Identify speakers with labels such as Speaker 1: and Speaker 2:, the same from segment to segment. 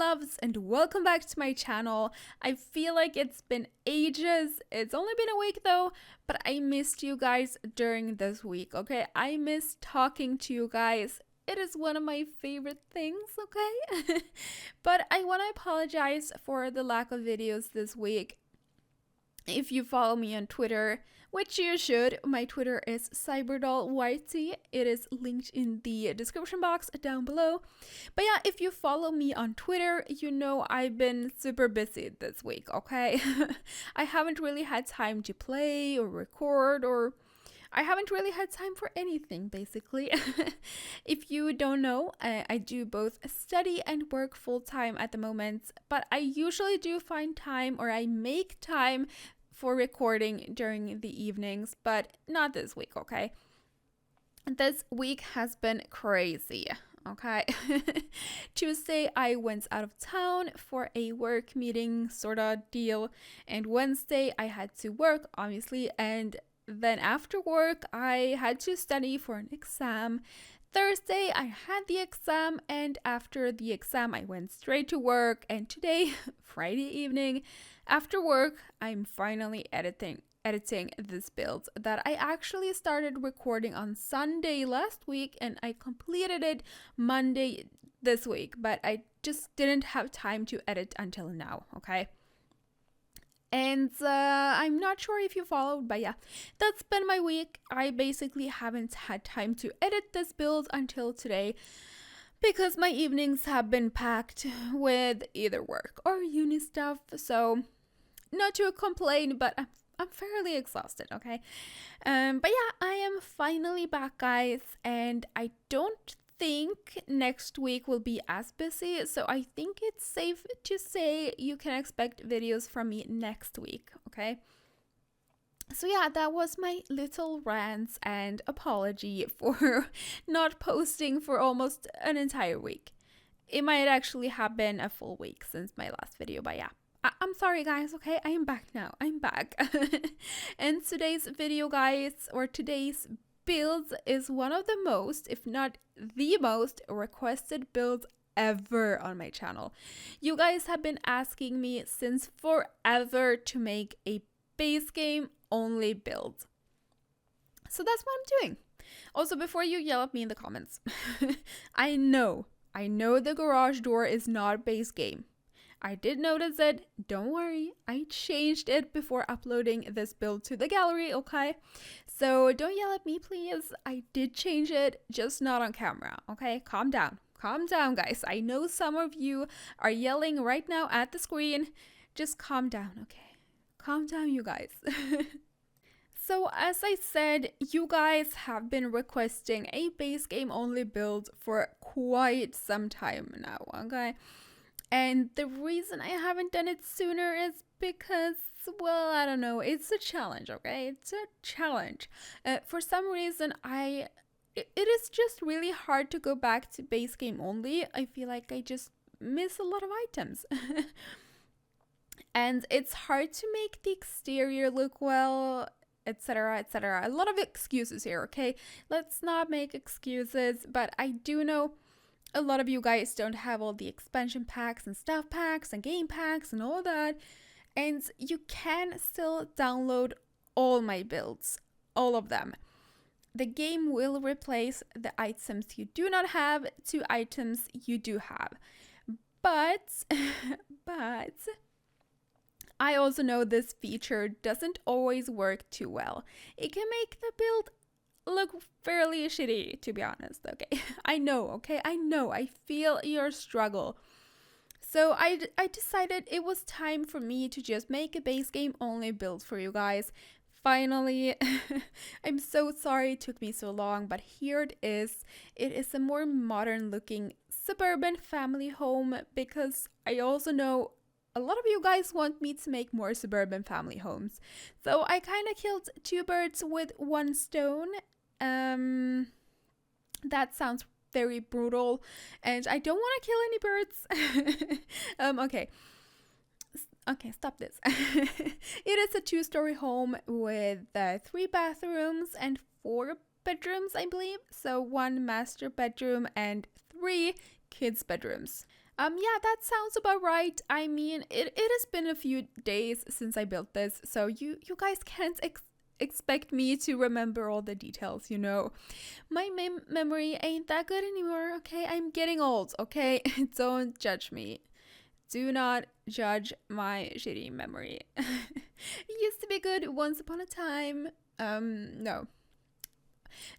Speaker 1: loves, and welcome back to my channel. I feel like it's been ages. It's only been a week though, but I missed you guys during this week, okay? I miss talking to you guys. It is one of my favorite things, okay? But I want to apologize for the lack of videos this week. If you follow me on Twitter, which you should, my Twitter is CyberdollYT. It is linked in the description box down below. But yeah, if you follow me on Twitter, you know I've been super busy this week, okay? I haven't really had time to play or record, or I haven't really had time for anything, basically. If you don't know, I do both study and work full-time at the moment, but I usually do find time, or I make time for recording during the evenings, but not this week, okay? This week has been crazy, okay? Tuesday, I went out of town for a work meeting sort of deal, and Wednesday, I had to work, obviously, and then after work, I had to study for an exam. Thursday, I had the exam, and after the exam, I went straight to work. And today, Friday evening, after work, I'm finally editing this build that I actually started recording on Sunday last week, and I completed it Monday this week, but I just didn't have time to edit until now, okay? And I'm not sure if you followed, but yeah, that's been my week. I basically haven't had time to edit this build until today because my evenings have been packed with either work or uni stuff. So not to complain, but I'm fairly exhausted, okay? But yeah, I am finally back, guys, and I don't think next week will be as busy, so I think it's safe to say you can expect videos from me next week, okay? So yeah, that was my little rant and apology for not posting for almost an entire week. It might actually have been a full week since my last video, but yeah. I'm sorry guys, okay? I am back now. I'm back. And today's video, guys, or today's builds is one of the most, if not the most, requested builds ever on my channel. You guys have been asking me since forever to make a base game only build. So that's what I'm doing. Also, before you yell at me in the comments, I know the garage door is not base game. I did notice it, don't worry, I changed it before uploading this build to the gallery, okay? So don't yell at me, please. I did change it, just not on camera, okay? Calm down, guys. I know some of you are yelling right now at the screen. Just calm down, okay? Calm down, you guys. So as I said, you guys have been requesting a base game only build for quite some time now, okay? And the reason I haven't done it sooner is because, well, I don't know, it's a challenge, okay? It's a challenge. For some reason, it is just really hard to go back to base game only. I feel like I just miss a lot of items. And it's hard to make the exterior look well, etc., etc. A lot of excuses here, okay? Let's not make excuses, but I do know a lot of you guys don't have all the expansion packs and stuff packs and game packs and all that. And you can still download all my builds, all of them. The game will replace the items you do not have to items you do have. But I also know this feature doesn't always work too well. It can make the build look fairly shitty, to be honest, okay? I know, okay? I know, I feel your struggle. So I decided it was time for me to just make a base game only build for you guys. Finally, I'm so sorry it took me so long, but here it is. It is a more modern looking suburban family home, because I also know a lot of you guys want me to make more suburban family homes. So I kind of killed two birds with one stone. That sounds very brutal, and I don't want to kill any birds. Okay, stop this. It is a 2-story home with 3 bathrooms and 4 bedrooms, I believe. So 1 master bedroom and 3 kids' bedrooms. Yeah, that sounds about right. I mean, it has been a few days since I built this, so you guys can't expect me to remember all the details, you know. My memory ain't that good anymore, okay? I'm getting old, okay? Don't judge me. Do not judge my shitty memory. It used to be good once upon a time. No.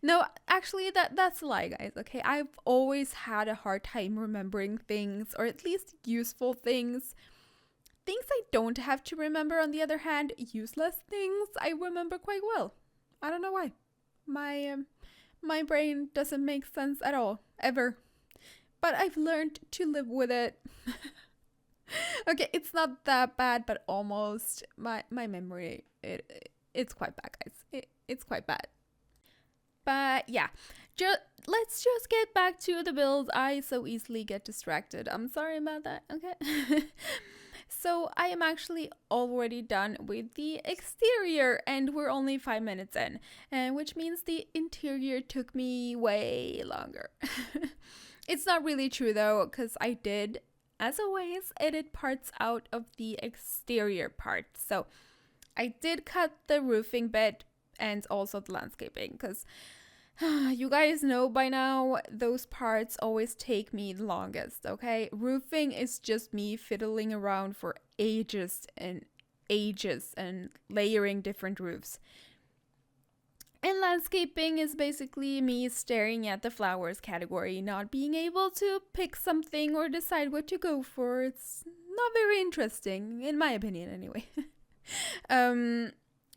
Speaker 1: No, actually that's a lie, guys, okay? I've always had a hard time remembering things, or at least useful things. Things I don't have to remember, on the other hand, useless things, I remember quite well. I don't know why. My brain doesn't make sense at all, ever. But I've learned to live with it. Okay, it's not that bad, but almost. My memory, it's quite bad, guys. It's quite bad. But yeah, let's just get back to the build. I so easily get distracted. I'm sorry about that, okay? So I am actually already done with the exterior, and we're only 5 minutes in, and which means the interior took me way longer. It's not really true though, because I did, as always, edit parts out of the exterior part. So I did cut the roofing bit and also the landscaping, because you guys know by now those parts always take me the longest, okay? Roofing is just me fiddling around for ages and ages and layering different roofs. And landscaping is basically me staring at the flowers category, not being able to pick something or decide what to go for. It's not very interesting, in my opinion anyway.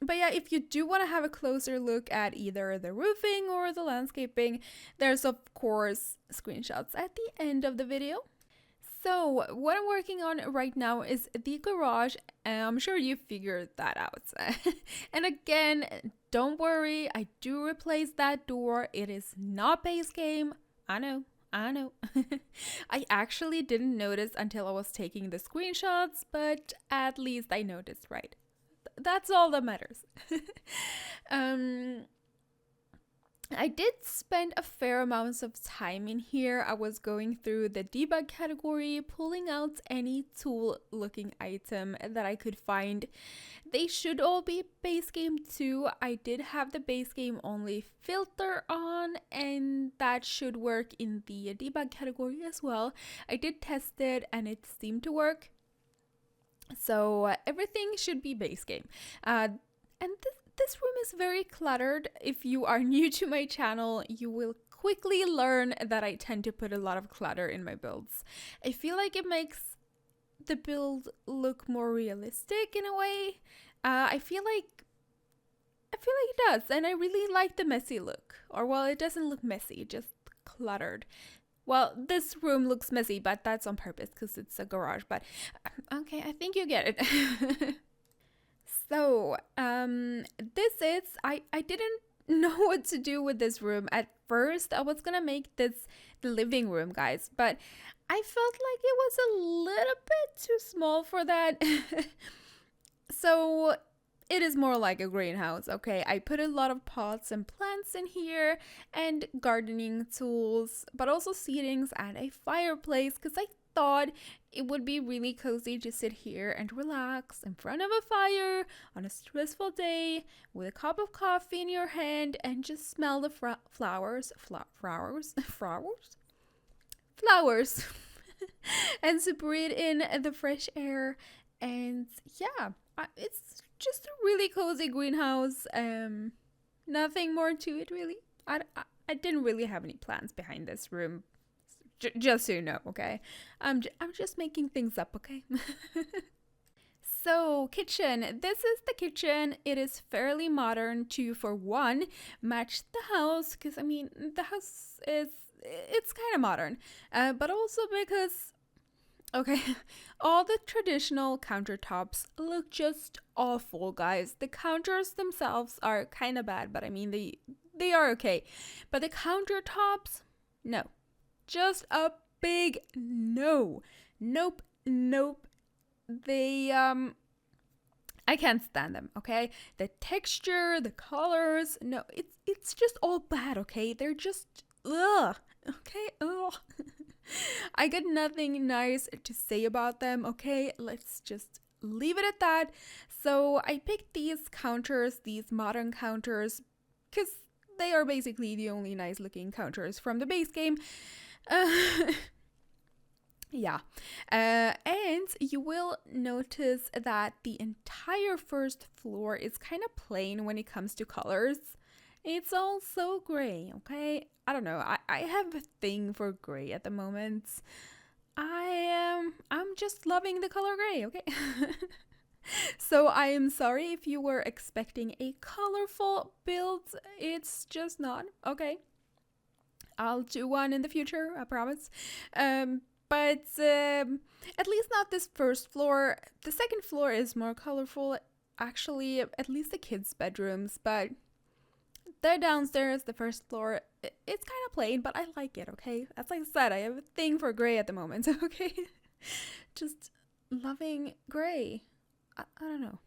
Speaker 1: But yeah, if you do want to have a closer look at either the roofing or the landscaping, there's of course screenshots at the end of the video. So what I'm working on right now is the garage, and I'm sure you figured that out. And again, don't worry, I do replace that door. It is not base game. I know. I actually didn't notice until I was taking the screenshots, but at least I noticed, right? That's all that matters. I did spend a fair amount of time in here. I was going through the debug category, pulling out any tool looking item that I could find. They should all be base game too. I did have the base game only filter on, and that should work in the debug category as well. I did test it and it seemed to work. So everything should be base game. And this room is very cluttered. If you are new to my channel, you will quickly learn that I tend to put a lot of clutter in my builds. I feel like it makes the build look more realistic in a way. I feel like it does, and I really like the messy look. Or well, it doesn't look messy, just cluttered. Well, this room looks messy, but that's on purpose because it's a garage. But okay, I think you get it. So, this is, I didn't know what to do with this room. At first, I was gonna make this the living room, guys, but I felt like it was a little bit too small for that. So, it is more like a greenhouse, okay? I put a lot of pots and plants in here and gardening tools, but also seatings and a fireplace, because I thought it would be really cozy to sit here and relax in front of a fire on a stressful day with a cup of coffee in your hand and just smell the flowers and to breathe in the fresh air. And yeah, it's just a really cozy greenhouse. Nothing more to it really. I didn't really have any plans behind this room. Just so you know, okay? I'm just making things up, okay? So, kitchen. This is the kitchen. It is fairly modern to, for one, match the house. Because, I mean, the house it's kind of modern. But also because, okay, all the traditional countertops look just awful, guys. The counters themselves are kind of bad, but I mean, they are okay. But the countertops, no. Just a big no. Nope. They, I can't stand them, okay? The texture, the colors, no, it's just all bad, okay? They're just, ugh, okay? Ugh. I got nothing nice to say about them, okay? Let's just leave it at that. So I picked these counters, these modern counters, because they are basically the only nice looking counters from the base game. Uh, yeah. And you will notice that the entire first floor is kind of plain when it comes to colors. It's all so gray, okay? I don't know. I have a thing for gray at the moment. I'm just loving the color gray, okay? So I am sorry if you were expecting a colorful build. It's just not, okay? I'll do one in the future, I promise. But at least not this first floor. The second floor is more colorful, actually, at least the kids' bedrooms, but they're downstairs, the first floor. It's kind of plain, but I like it, okay? As I said, I have a thing for gray at the moment, okay? Just loving gray. I don't know.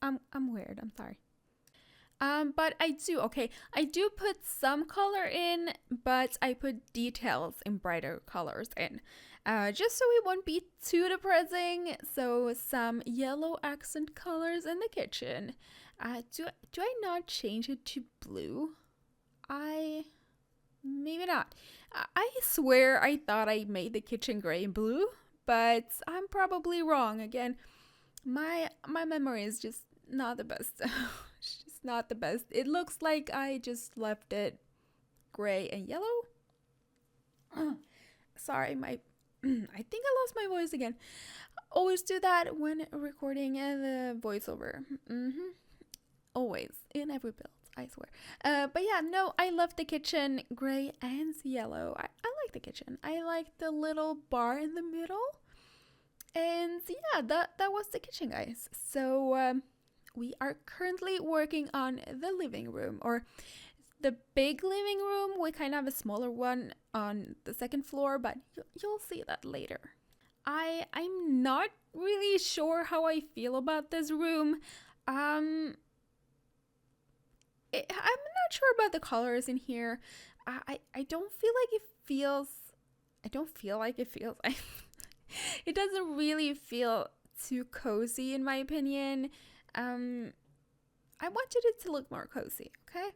Speaker 1: I'm weird, I'm sorry. But I do put some color in, but I put details in brighter colors in. Just so it won't be too depressing. So some yellow accent colors in the kitchen. Do I not change it to blue? Maybe not. I swear I thought I made the kitchen gray and blue, but I'm probably wrong. Again, my memory is just not the best. It's just not the best. It looks like I just left it gray and yellow. Sorry, my I think I lost my voice again. Always do that when recording the voiceover. Always in every build, I swear. But yeah, no, I love the kitchen gray and yellow. I like the kitchen. I like the little bar in the middle. And yeah, that was the kitchen, guys. So we are currently working on the living room, or the big living room. We kind of have a smaller one on the second floor, but you'll see that later. I'm not really sure how I feel about this room. I'm not sure about the colors in here. I don't feel like it feels. I don't feel like it feels. It doesn't really feel too cozy in my opinion. I wanted it to look more cozy, okay?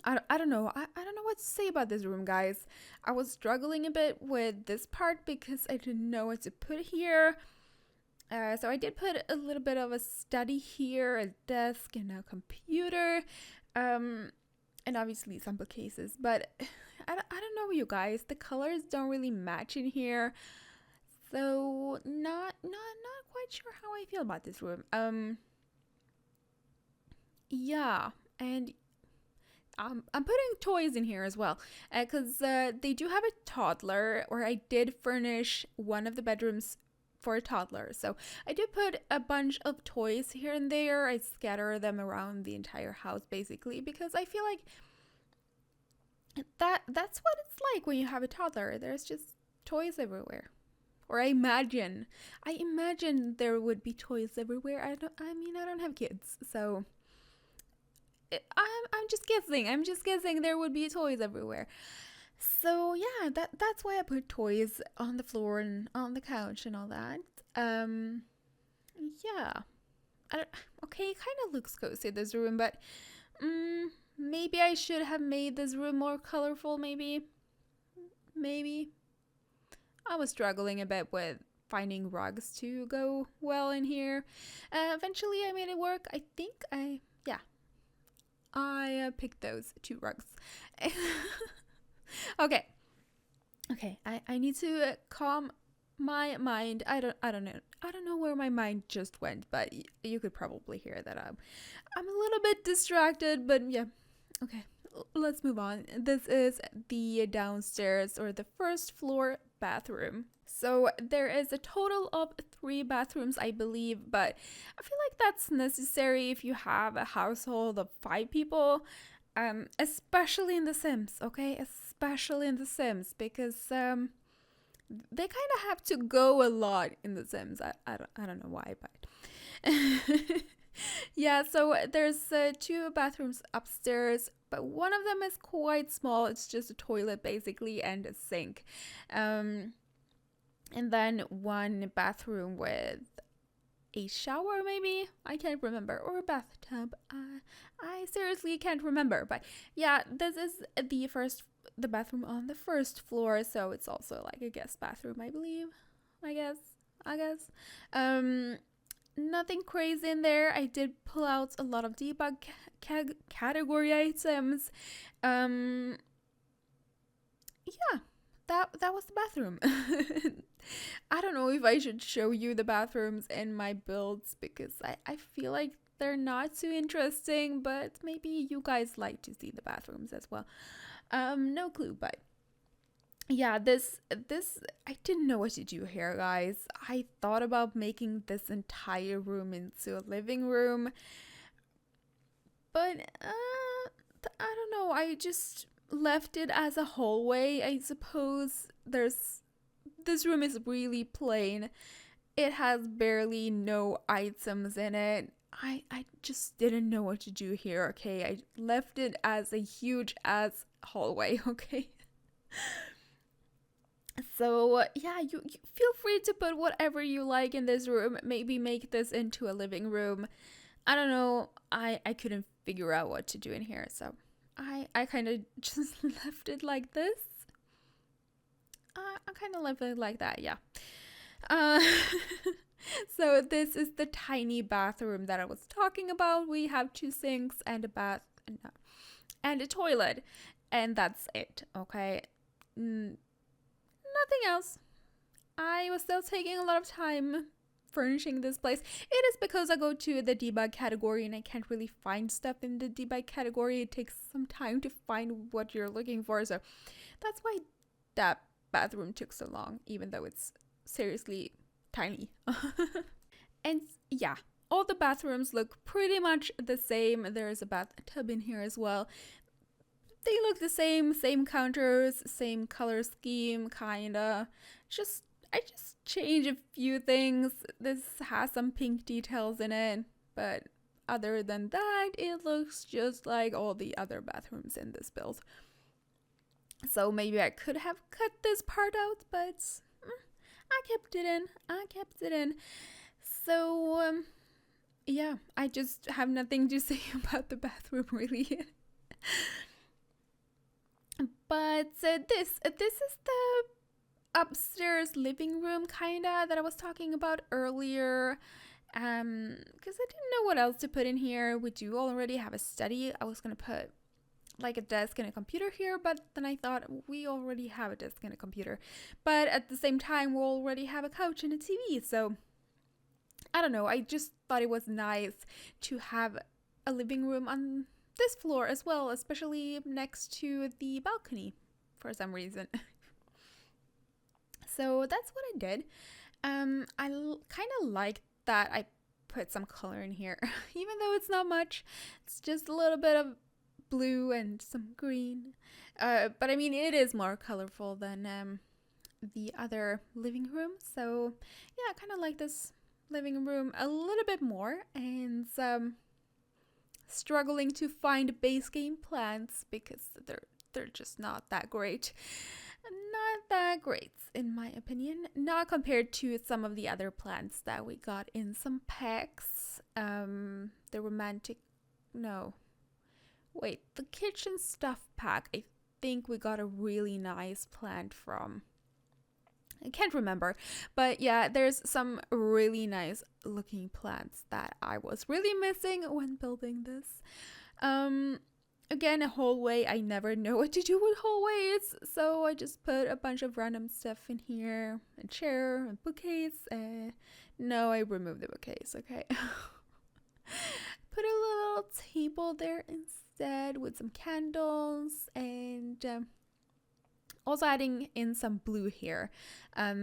Speaker 1: I don't know. I don't know what to say about this room, guys. I was struggling a bit with this part because I didn't know what to put here. So I did put a little bit of a study here, a desk, and a computer, and obviously some bookcases. But I don't know, you guys. The colors don't really match in here, so not quite sure how I feel about this room. Yeah, and I'm putting toys in here as well, because they do have a toddler, or I did furnish one of the bedrooms for a toddler. So I did put a bunch of toys here and there. I scatter them around the entire house basically, because I feel like that's what it's like when you have a toddler. There's just toys everywhere. Or I imagine there would be toys everywhere. I don't have kids, so I'm just guessing. I'm just guessing there would be toys everywhere. So yeah, that's why I put toys on the floor and on the couch and all that. Yeah. Okay, it kind of looks cozy, this room, but maybe I should have made this room more colorful. Maybe. I was struggling a bit with finding rugs to go well in here. Eventually, I made it work. I think I picked those 2 rugs. Okay. I need to calm my mind. I don't know where my mind just went, but you could probably hear that I'm a little bit distracted, but yeah. Okay. Let's move on. This is the downstairs, or the first floor bathroom. So there is a total of 3 bathrooms, I believe, but I feel like that's necessary if you have a household of 5 people, especially in The Sims, okay? Especially in The Sims, because they kind of have to go a lot in The Sims. I don't know why, but Yeah, so there's two bathrooms upstairs, but one of them is quite small. It's just a toilet basically and a sink. Um, and then one bathroom with a shower, maybe? I can't remember. Or a bathtub. I seriously can't remember. But yeah, this is the bathroom on the first floor, so it's also like a guest bathroom, I believe. I guess. I guess. Um, Nothing crazy in there. I did pull out a lot of debug category items. Um, yeah, that was the bathroom. I don't know if I should show you the bathrooms in my builds because I feel like they're not too interesting, but maybe you guys like to see the bathrooms as well. No clue, but yeah, this I didn't know what to do here, guys. I thought about making this entire room into a living room, but I don't know. I just left it as a hallway. I suppose this room is really plain. It has barely no items in it. I just didn't know what to do here, okay? I left it as a huge ass hallway, okay? So yeah, you feel free to put whatever you like in this room. Maybe make this into a living room. I don't know. I couldn't figure out what to do in here, so I kind of just left it like this. I kind of left it like that, yeah. Uh, so this is the tiny bathroom that I was talking about. We have two sinks and a bath and a toilet, and that's it. Okay. Nothing else. I was still taking a lot of time furnishing this place. It is because I go to the debug category and I can't really find stuff in the debug category. It takes some time to find what you're looking for. So that's why that bathroom took so long, even though it's seriously tiny. And yeah, all the bathrooms look pretty much the same. There is a bathtub in here as well. They look the same counters, same color scheme, kinda. I just changed a few things. This has some pink details in it, but other than that, it looks just like all the other bathrooms in this build. So maybe I could have cut this part out, but I kept it in. So, yeah, I just have nothing to say about the bathroom, really. But this is the upstairs living room kinda that I was talking about earlier. Because I didn't know what else to put in here. We do already have a study. I was gonna put like a desk and a computer here, but then I thought we already have a desk and a computer. But at the same time, we already have a couch and a TV. So I don't know. I just thought it was nice to have a living room on this floor as well, especially next to the balcony for some reason. So that's what I did. I kind of like that I put some color in here, even though it's not much. It's just a little bit of blue and some green. But I mean, it is more colorful than the other living room. So yeah, I kind of like this living room a little bit more, and struggling to find base game plants because they're just not that great. Not that great, in my opinion. Not compared to some of the other plants that we got in some packs. The romantic, no, wait, the kitchen stuff pack. I think we got a really nice plant from. I can't remember, but yeah, there's some really nice looking plants that I was really missing when building this. Again, a hallway. I never know what to do with hallways, so I just put a bunch of random stuff in here. A chair, a bookcase. No, I removed the bookcase, okay. Put a little table there instead with some candles, and also adding in some blue here. I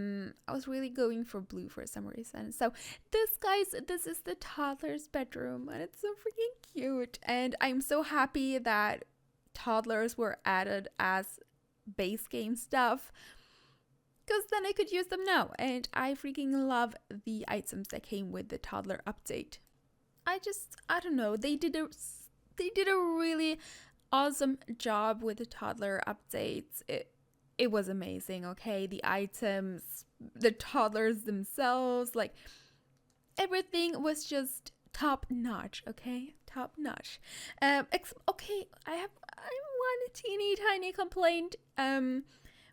Speaker 1: was really going for blue for some reason. So this, guys, this is the toddler's bedroom, and it's so freaking cute. And I'm so happy that toddlers were added as base game stuff, because then I could use them now. And I freaking love the items that came with the toddler update. I don't know. They did a really awesome job with the toddler updates. It was amazing, okay? The items, the toddlers themselves, like everything was just top notch, okay? Top notch. Okay, I have one teeny tiny complaint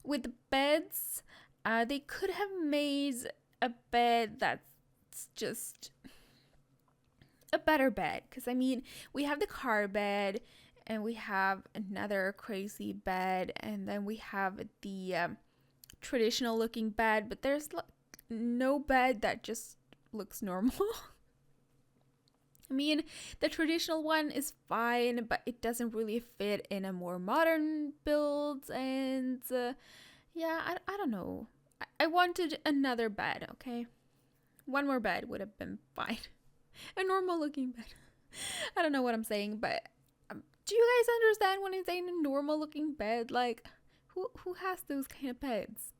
Speaker 1: with the beds. They could have made a bed that's just a better bed, because I mean, we have the car bed and we have another crazy bed, and then we have the traditional looking bed, but there's like no bed that just looks normal. I mean, the traditional one is fine, but it doesn't really fit in a more modern build, and yeah, I don't know. I wanted another bed, okay? One more bed would have been fine. A normal looking bed. I don't know what I'm saying, but do you guys understand when I'm saying a normal looking bed? Like, who has those kind of beds?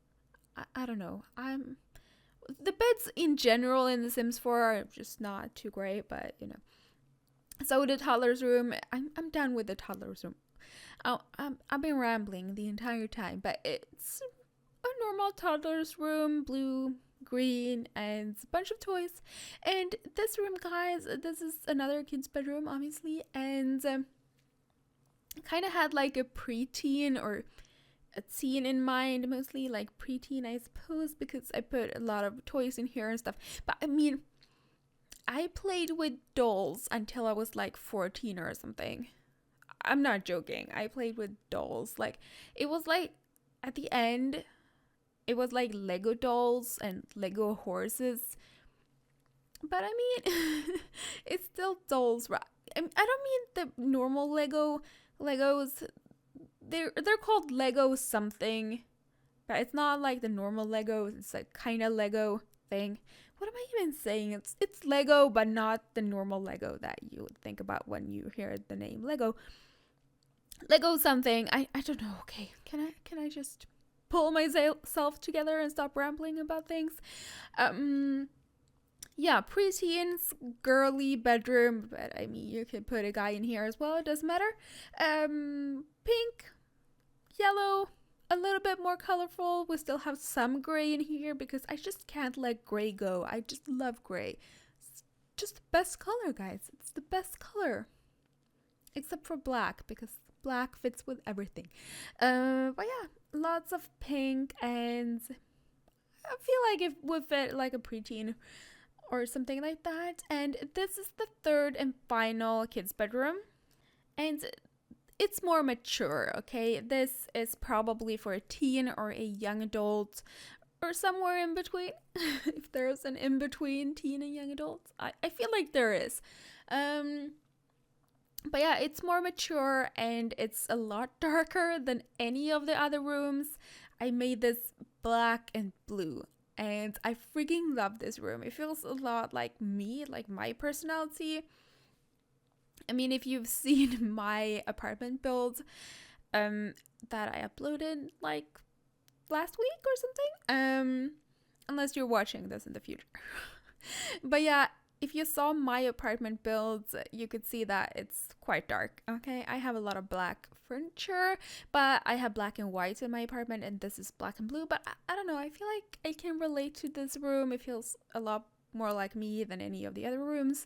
Speaker 1: I don't know. The beds in general in The Sims 4 are just not too great, but you know. So the toddler's room, I'm done with the toddler's room. I've been rambling the entire time, but it's a normal toddler's room, blue, green, and a bunch of toys. And this room, guys, this is another kid's bedroom, obviously, and kind of had like a preteen or a teen in mind, mostly like preteen, I suppose, because I put a lot of toys in here and stuff. But I mean, I played with dolls until I was like 14 or something. I'm not joking. I played with dolls. Like, it was like at the end, it was like Lego dolls and Lego horses. But I mean, it's still dolls, right? I don't mean the normal Legos. They're called Lego something, but it's not like the normal Lego. It's like kind of Lego thing. What am I even saying? It's Lego, but not the normal Lego that you would think about when you hear the name Lego. Lego something. I don't know. Okay, can I just pull myself together and stop rambling about things? Yeah, preteen's girly bedroom, but I mean, you could put a guy in here as well. It doesn't matter. Pink, yellow, a little bit more colorful. We still have some gray in here because I just can't let gray go. I just love gray. It's just the best color, guys. It's the best color. Except for black, because black fits with everything. But yeah, lots of pink, and I feel like it would fit like a preteen or something like that. And this is the third and final kid's bedroom. And it's more mature, okay? This is probably for a teen or a young adult or somewhere in between. If there's an in-between teen and young adult. I feel like there is. But yeah, it's more mature and it's a lot darker than any of the other rooms. I made this black and blue. And I freaking love this room. It feels a lot like me, like my personality. I mean, if you've seen my apartment build that I uploaded like last week or something, unless you're watching this in the future. But yeah, if you saw my apartment builds, you could see that it's quite dark, okay? I have a lot of black furniture, but I have black and white in my apartment, and this is black and blue. But I don't know, I feel like I can relate to this room. It feels a lot more like me than any of the other rooms.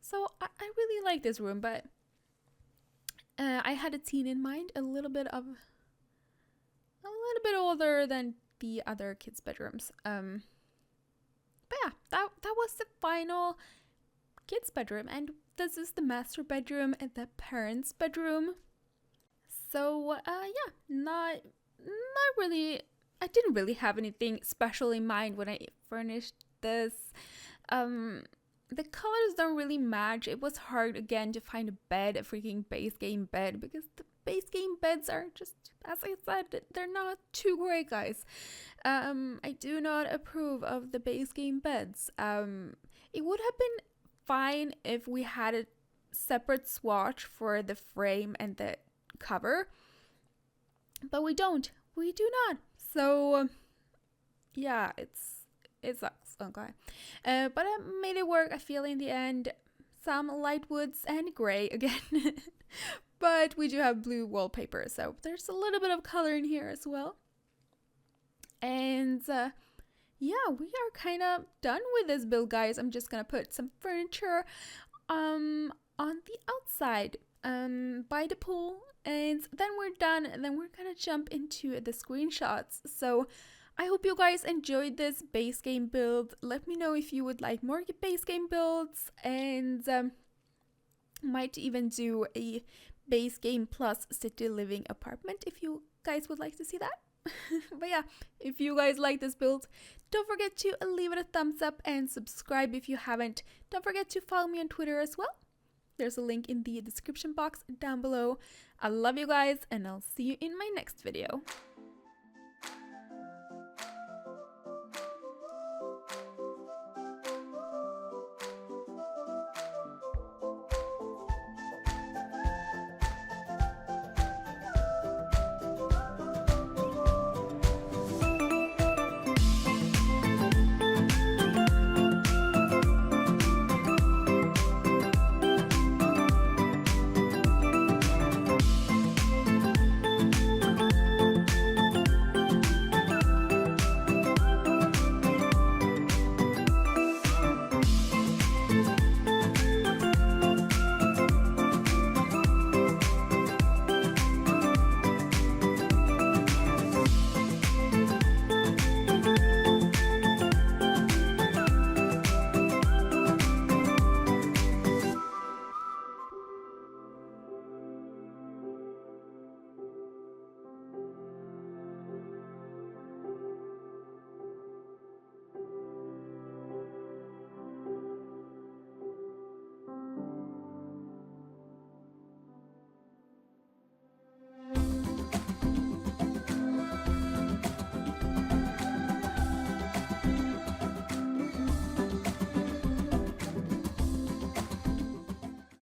Speaker 1: So I really like this room, but I had a teen in mind, a little bit older than the other kids' bedrooms. But yeah, that was the final kids' bedroom, and this is the master bedroom and the parents' bedroom. So yeah, not really. I didn't really have anything special in mind when I furnished this. The colors don't really match. It was hard again to find a freaking base game bed, because the base game beds are just, as I said, they're not too great, guys. I do not approve of the base game beds. It would have been fine if we had a separate swatch for the frame and the cover, but we don't. We do not. So yeah, it sucks. Okay, but I made it work. I feel in the end. some light woods and gray again. But we do have blue wallpaper, so there's a little bit of color in here as well. And yeah, we are kind of done with this build, guys. I'm just gonna put some furniture on the outside by the pool, and then we're done, and then we're gonna jump into the screenshots. So I hope you guys enjoyed this base game build. Let me know if you would like more base game builds, and might even do a base game plus city living apartment if you guys would like to see that. But yeah, if you guys like this build, don't forget to leave it a thumbs up and subscribe if you haven't. Don't forget to follow me on Twitter as well. There's a link in the description box down below. I love you guys, and I'll see you in my next video.